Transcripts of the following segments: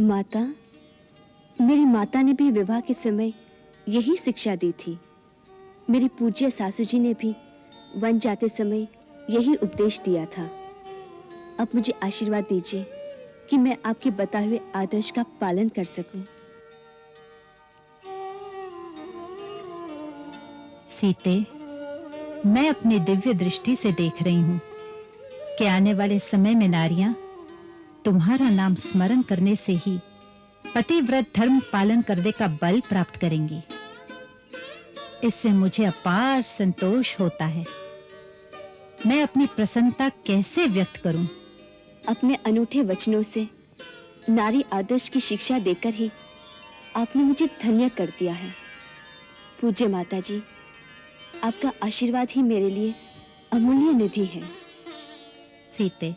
माता, मेरी माता ने भी विवाह के समय यही शिक्षा दी थी। मेरी पूज्य सासू जी ने भी वन जाते समय यही उपदेश दिया था। अब मुझे आशीर्वाद दीजिए कि मैं आपके बताए हुए आदर्श का पालन कर सकूं। सीते, मैं अपनी दिव्य दृष्टि से देख रही हूं कि आने वाले समय में नारियां तुम्हारा नाम स्मरण करने से ही पतिव्रत धर्म पालन करने का बल प्राप्त करेंगी। इससे मुझे अपार संतोष होता है। मैं अपनी प्रसन्नता कैसे व्यक्त करूं? अपने अनूठे वचनों से नारी आदर्श की शिक्षा देकर ही आपने मुझे धन्य कर दिया है। पूज्य माता जी, आपका आशीर्वाद ही मेरे लिए अमूल्य निधि है। सीते,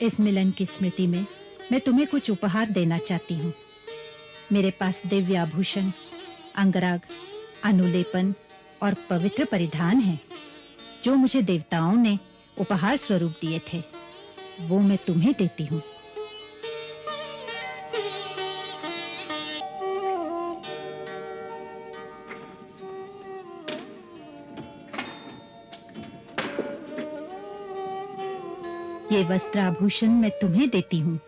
इस मिलन की स्मृति में मैं तुम्हें कुछ उपहार देना चाहती हूँ। मेरे पास दिव्य आभूषण, अंगराग, अनुलेपन और पवित्र परिधान हैं, जो मुझे देवताओं ने उपहार स्वरूप दिए थे। वो मैं तुम्हें देती हूँ। ये वस्त्र आभूषण मैं तुम्हें देती हूँ,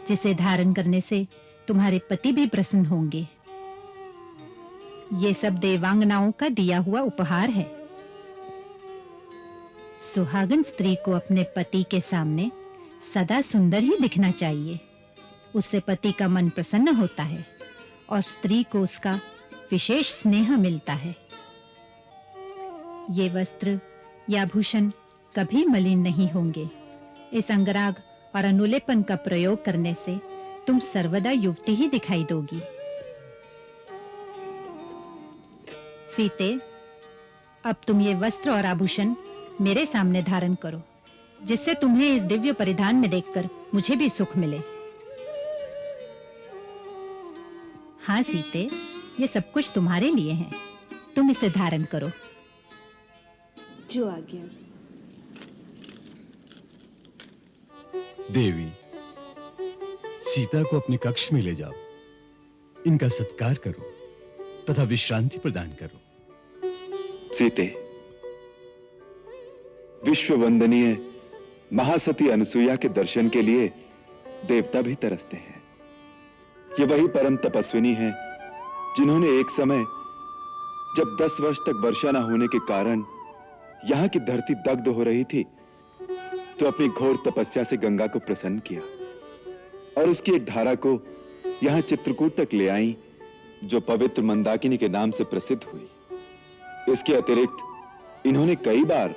जिसे धारण करने से तुम्हारे पति भी प्रसन्न होंगे। ये सब देवांगनाओं का दिया हुआ उपहार है। सुहागन स्त्री को अपने पति के सामने सदा सुंदर ही दिखना चाहिए। उससे पति का मन प्रसन्न होता है और स्त्री को उसका विशेष स्नेह मिलता है। ये वस्त्र या आभूषण कभी मलिन नहीं होंगे। इस अंगराग और अनुलेपन का प्रयोग करने से तुम सर्वदा युवती ही दिखाई दोगी। सीते, अब तुम ये वस्त्र और आभूषण मेरे सामने धारण करो, जिससे तुम्हें इस दिव्य परिधान में देखकर मुझे भी सुख मिले। हाँ सीते, ये सब कुछ तुम्हारे लिए है। तुम इसे धारण करो। जो आज्ञा। देवी, सीता को अपने कक्ष में ले जाओ। इनका सत्कार करो तथा विश्रांति प्रदान करो। सीते, विश्व वंदनीय महासती अनुसुईया के दर्शन के लिए देवता भी तरसते हैं। ये वही परम तपस्विनी हैं जिन्होंने एक समय, जब 10 वर्ष तक वर्षा न होने के कारण यहां की धरती दग्ध हो रही थी, तो अपनी घोर तपस्या से गंगा को प्रसन्न किया और उसकी एक धारा को यहां चित्रकूट तक ले आई, जो पवित्र मंदाकिनी के नाम से प्रसिद्ध हुई। इसके अतिरिक्त इन्होंने कई बार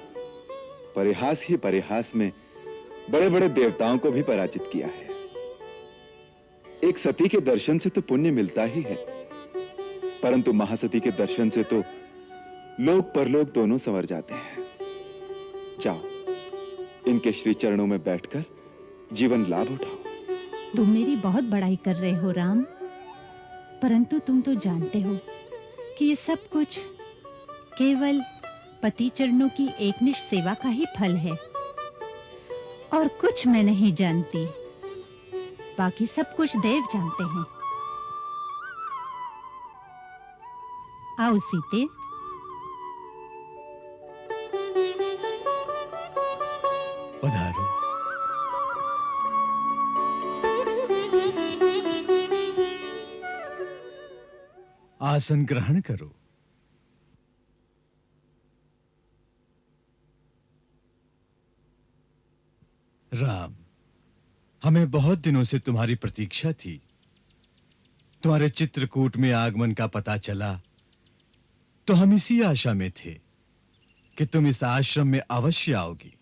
परिहास ही परिहास में बड़े बड़े देवताओं को भी पराजित किया है। एक सती के दर्शन से तो पुण्य मिलता ही है, परंतु महासती के दर्शन से तो लोक परलोक दोनों संवर जाते हैं। जाओ, इनके श्री चरणों में बैठकर जीवन लाभ उठाओ। तुम मेरी बहुत बड़ाई कर रहे हो राम, परंतु तुम तो जानते हो कि ये सब कुछ केवल पति चरणों की एकनिष्ठ सेवा का ही फल है, और कुछ मैं नहीं जानती। बाकी सब कुछ देव जानते हैं। आओ सीते। पधारो। आसन ग्रहण करो। राम, हमें बहुत दिनों से तुम्हारी प्रतीक्षा थी। तुम्हारे चित्रकूट में आगमन का पता चला तो हम इसी आशा में थे कि तुम इस आश्रम में अवश्य आओगी।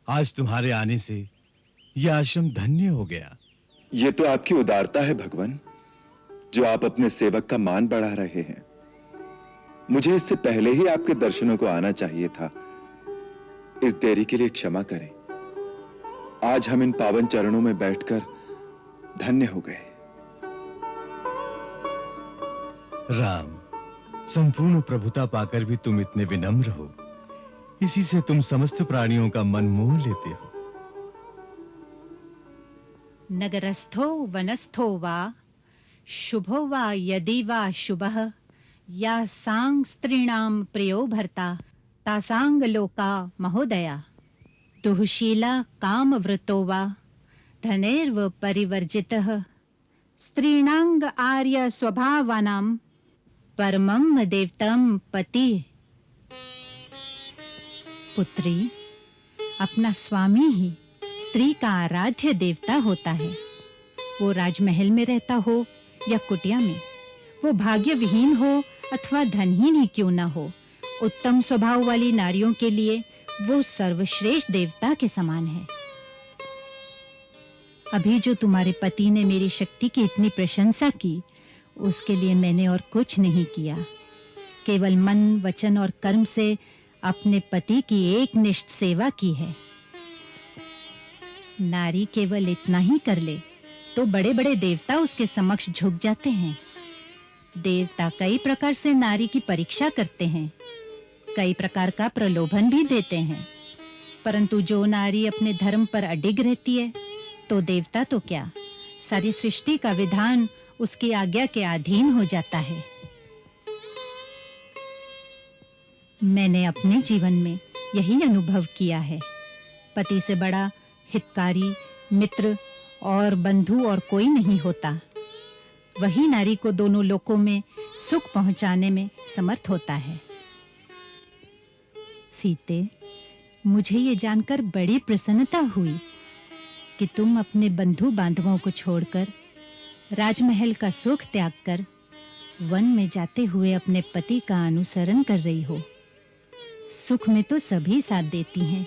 आज तुम्हारे आने से यह आश्रम धन्य हो गया। यह तो आपकी उदारता है भगवान, जो आप अपने सेवक का मान बढ़ा रहे हैं। मुझे इससे पहले ही आपके दर्शनों को आना चाहिए था। इस देरी के लिए क्षमा करें। आज हम इन पावन चरणों में बैठकर धन्य हो गए। राम, संपूर्ण प्रभुता पाकर भी तुम इतने विनम्र हो, इसी से तुम समस्त प्राणियों का मन मोह लेते हो। नगरस्थो वनस्थो वा शुभो वा यदि वा शुभः या सांग स्त्रीणां प्रियो भर्ता तासांग लोका महोदया दुःशीला कामवृतो वा धनैर्व परिवर्जितः स्त्रीणांग आर्य स्वभावानां परमं देवतं पति। पुत्री, अपना स्वामी ही स्त्री का आराध्य देवता होता है। वो राजमहल में रहता हो या कुटिया में, वो भाग्य विहीन हो अथवा धनहीन ही क्यों न हो, उत्तम स्वभाव वाली नारियों के लिए वो सर्वश्रेष्ठ देवता के समान है। अभी जो तुम्हारे पति ने मेरी शक्ति की इतनी प्रशंसा की, उसके लिए मैंने और कुछ नहीं किया। केवल मन, वचन और कर्म से अपने पति की एकनिष्ठ सेवा की है। नारी केवल इतना ही कर ले तो बड़े बड़े देवता उसके समक्ष झुक जाते हैं। देवता कई प्रकार से नारी की परीक्षा करते हैं, कई प्रकार का प्रलोभन भी देते हैं, परंतु जो नारी अपने धर्म पर अडिग रहती है, तो देवता तो क्या, सारी सृष्टि का विधान उसकी आज्ञा के अधीन हो जाता है। मैंने अपने जीवन में यही अनुभव किया है। पति से बड़ा हितकारी, मित्र और बंधु और कोई नहीं होता। वही नारी को दोनों लोकों में सुख पहुंचाने में समर्थ होता है। सीते, मुझे ये जानकर बड़ी प्रसन्नता हुई कि तुम अपने बंधु बांधवों को छोड़कर, राजमहल का सुख त्याग कर वन में जाते हुए अपने पति का अनुसरण कर रही हो। सुख में तो सभी साथ देती हैं,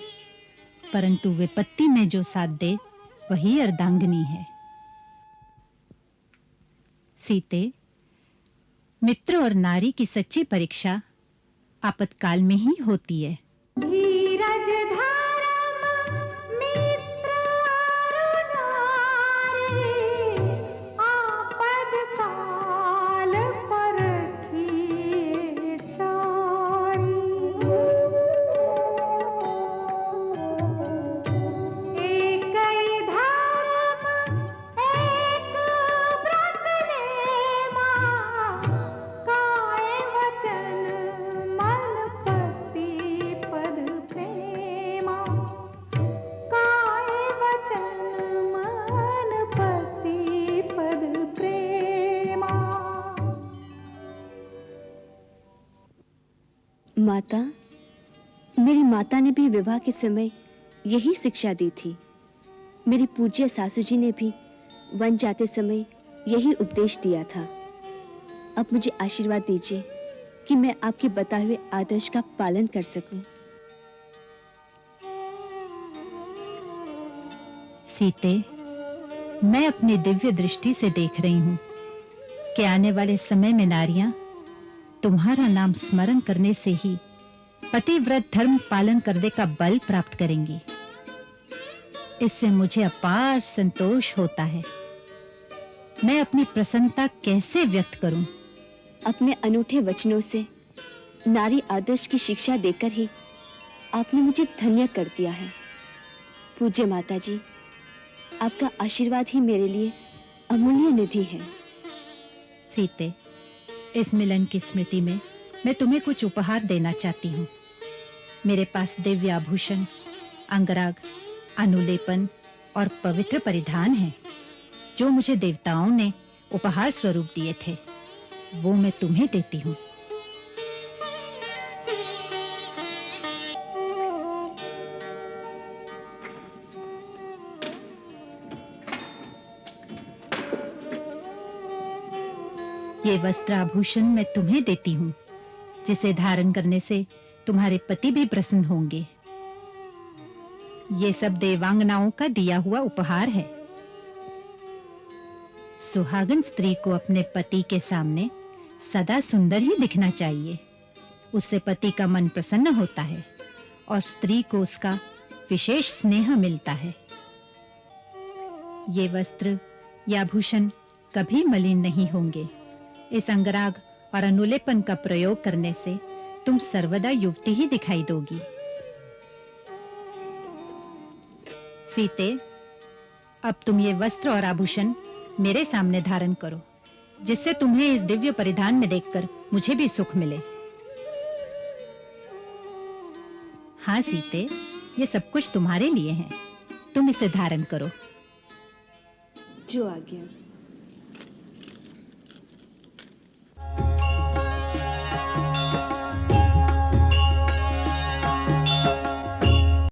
परंतु विपत्ति में जो साथ दे वही अर्धांगिनी है। सीते, मित्र और नारी की सच्ची परीक्षा आपातकाल में ही होती है। धीरज धर्म मित्र और नारी, आपातकाल परखिए चारी। एकै धर्म एक व्रत नेमा, काय वचन मन पति पद प्रेमा। काय वचन मन पति पद प्रेमा। माता, मेरी माता ने भी विवाह के समय यही शिक्षा दी थी। मेरी पूज्य सासू जी ने भी वन जाते समय यही उपदेश दिया था। अब मुझे आशीर्वाद दीजिए कि मैं आपके बताए हुए आदर्श का पालन कर सकूं। सीते, मैं अपनी दिव्य दृष्टि से देख रही हूं कि आने वाले समय में नारियां तुम्हारा नाम स्मरण करने से ही पतिव्रत धर्म पालन करने का बल प्राप्त करेंगी। इससे मुझे अपार संतोष होता है। मैं अपनी प्रसन्नता कैसे व्यक्त करूं? अपने अनूठे वचनों से नारी आदर्श की शिक्षा देकर ही आपने मुझे धन्य कर दिया है। पूज्य माता जी, आपका आशीर्वाद ही मेरे लिए अमूल्य निधि है। सीते, इस मिलन की स्मृति में मैं तुम्हें कुछ उपहार देना चाहती हूँ। मेरे पास दिव्य आभूषण, अंगराग, अनुलेपन और पवित्र परिधान हैं, जो मुझे देवताओं ने उपहार स्वरूप दिए थे। वो मैं तुम्हें देती हूँ। ये वस्त्र आभूषण मैं तुम्हें देती हूँ, जिसे धारण करने से तुम्हारे पति भी प्रसन्न होंगे। ये सब देवांगनाओं का दिया हुआ उपहार है। सुहागन स्त्री को अपने पति के सामने सदा सुंदर ही दिखना चाहिए। उससे पति का मन प्रसन्न होता है और स्त्री को उसका विशेष स्नेह मिलता है। ये वस्त्र या आभूषण कभी मलिन नहीं होंगे। इस अंगराग और अनुलेपन का प्रयोग करने से तुम सर्वदा युवती ही दिखाई दोगी। सीते, अब तुम ये वस्त्र और आभूषण मेरे सामने धारण करो, जिससे तुम्हें इस दिव्य परिधान में देखकर मुझे भी सुख मिले। हाँ सीते, ये सब कुछ तुम्हारे लिए है, तुम इसे धारण करो। जो आज्ञा।